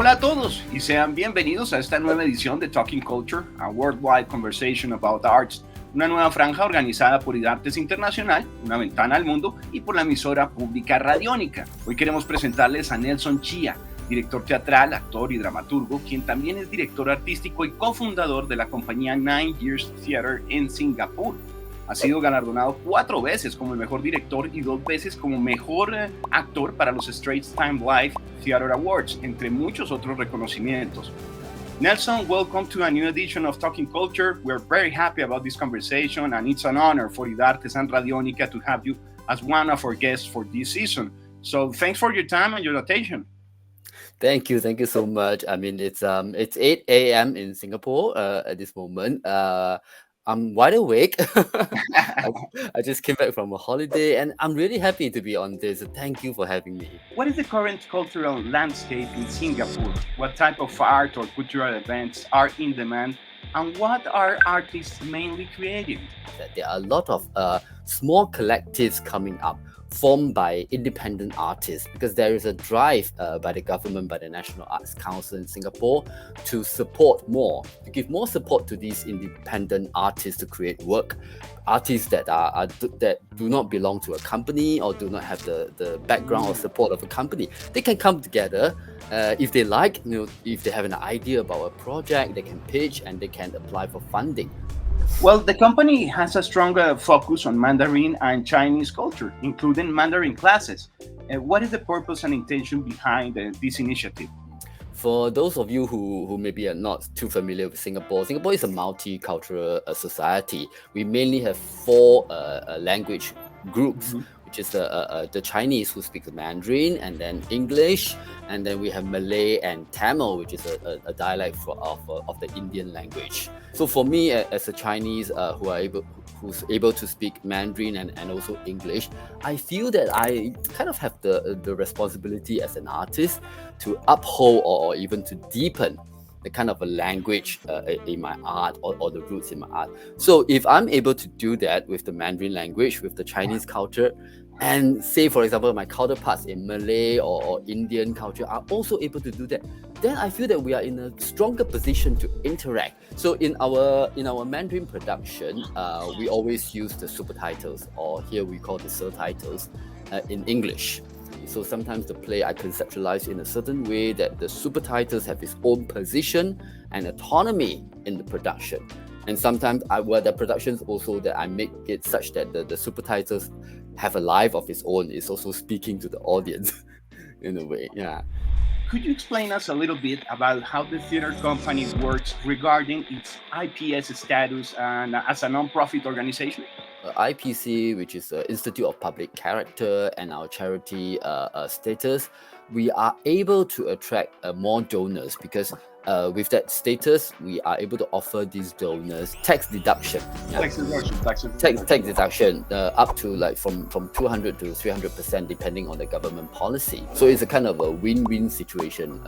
Hola a todos y sean bienvenidos a esta nueva edición de Talking Culture, a worldwide conversation about arts, una nueva franja organizada por Idartes Internacional, una ventana al mundo, y por la emisora pública Radiónica. Hoy queremos presentarles a Nelson Chia, director teatral, actor y dramaturgo, quien también es director artístico y cofundador de la compañía 9 Years Theatre en Singapur. Ha sido galardonado 4 veces como el mejor director y 2 veces como mejor actor para los Straits Times Life Theatre Awards, entre muchos otros reconocimientos. Nelson, welcome to a new edition of Talking Culture. We're very happy about this conversation, and it's an honor for Idartes and Radiónica to have you as one of our guests for this season. So thanks for your time and your attention. Thank you so much. I mean, it's 8 a.m. in Singapore at this moment. I'm wide awake. I just came back from a holiday, and I'm really happy to be on this. Thank you for having me. What is the current cultural landscape in Singapore? What type of art or cultural events are in demand? And what are artists mainly creating? That there are a lot of small collectives coming up, formed by independent artists, because there is a drive by the government, by the National Arts Council in Singapore, to give more support to these independent artists to create work. Artists that do not belong to a company or do not have the background or support of a company. They can come together if they like, if they have an idea about a project, they can pitch and they can apply for funding. Well, the company has a stronger focus on Mandarin and Chinese culture, including Mandarin classes. What is the purpose and intention behind this initiative? For those of you who maybe are not too familiar with Singapore is a multicultural society. We mainly have 4 language groups, which is the Chinese, who speak Mandarin, and then English, and then we have Malay and Tamil, which is a dialect of the Indian language. So for me, as a Chinese who's able to speak Mandarin and also English, I feel that I kind of have the responsibility as an artist to uphold or even to deepen the kind of a language in my art or the roots in my art. So if I'm able to do that with the Mandarin language, with the Chinese culture, and say, for example, my counterparts in Malay or Indian culture are also able to do that, then I feel that we are in a stronger position to interact. So in our Mandarin production, we always use the subtitles, or here we call the subtitles, in English. So sometimes the play I conceptualize in a certain way that the subtitles have its own position and autonomy in the production. And sometimes the productions also that I make it such that the subtitles have a life of its own. It's also speaking to the audience in a way. Yeah. Could you explain us a little bit about how the theater company works regarding its IPS status and as a non-profit organization? IPC, which is the Institute of Public Character, and our charity status, we are able to attract more donors because with that status, we are able to offer these donors tax deduction. Yeah. Tax deduction up to like from 200 to 300% depending on the government policy. So it's a kind of a win-win situation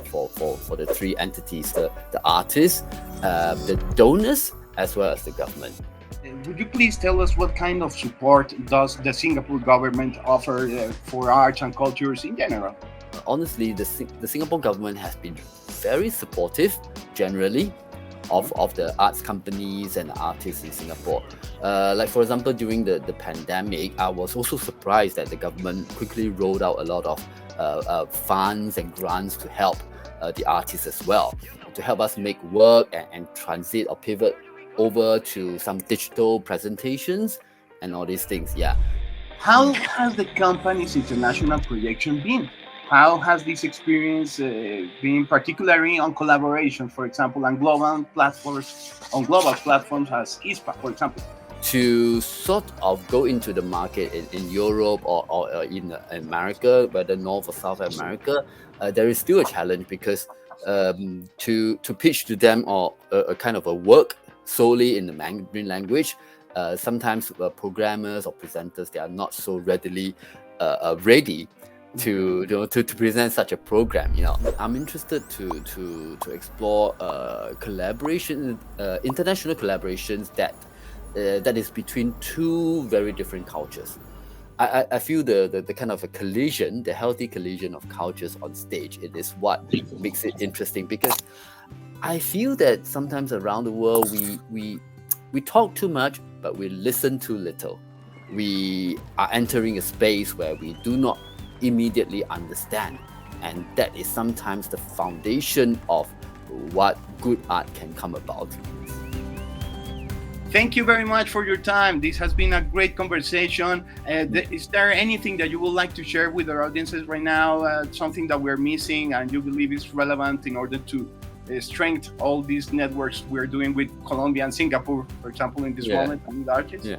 for the 3 entities: the artists, the donors, as well as the government. Would you please tell us what kind of support does the Singapore government offer for arts and cultures in general? Honestly, the Singapore government has been very supportive generally of the arts companies and artists in Singapore. Like for example, during the pandemic, I was also surprised that the government quickly rolled out a lot of funds and grants to help the artists as well, to help us make work and transit or pivot over to some digital presentations and all these things. Yeah. How has the company's international projection been? How has this experience been, particularly on collaboration, for example, on global platforms as ISPA, for example? To sort of go into the market in Europe or in America, whether North or South America, there is still a challenge because to pitch to them or a kind of a work solely in the Mandarin language, sometimes programmers or presenters, they are not so readily ready to present such a program. I'm interested to explore collaboration, international collaborations that is between 2 very different cultures. I feel the kind of a collision, the healthy collision of cultures on stage, it is what makes it interesting, because I feel that sometimes around the world we talk too much, but we listen too little. We are entering a space where we do not immediately understand, and that is sometimes the foundation of what good art can come about. Thank you very much for your time. This has been a great conversation. Is there anything that you would like to share with our audiences right now? Something that we're missing and you believe is relevant in order to strengthen all these networks we're doing with Colombia and Singapore, for example, in this moment with artists? Yeah.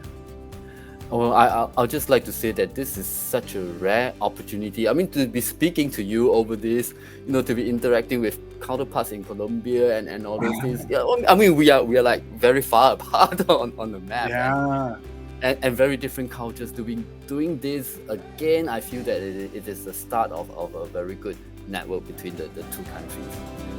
Well, I'll just like to say that this is such a rare opportunity. I mean, to be speaking to you over this, to be interacting with counterparts in Colombia and all those things. Yeah, I mean, we are like very far apart on the map. Yeah. And very different cultures. Doing this again, I feel that it is the start of a very good network between the two countries.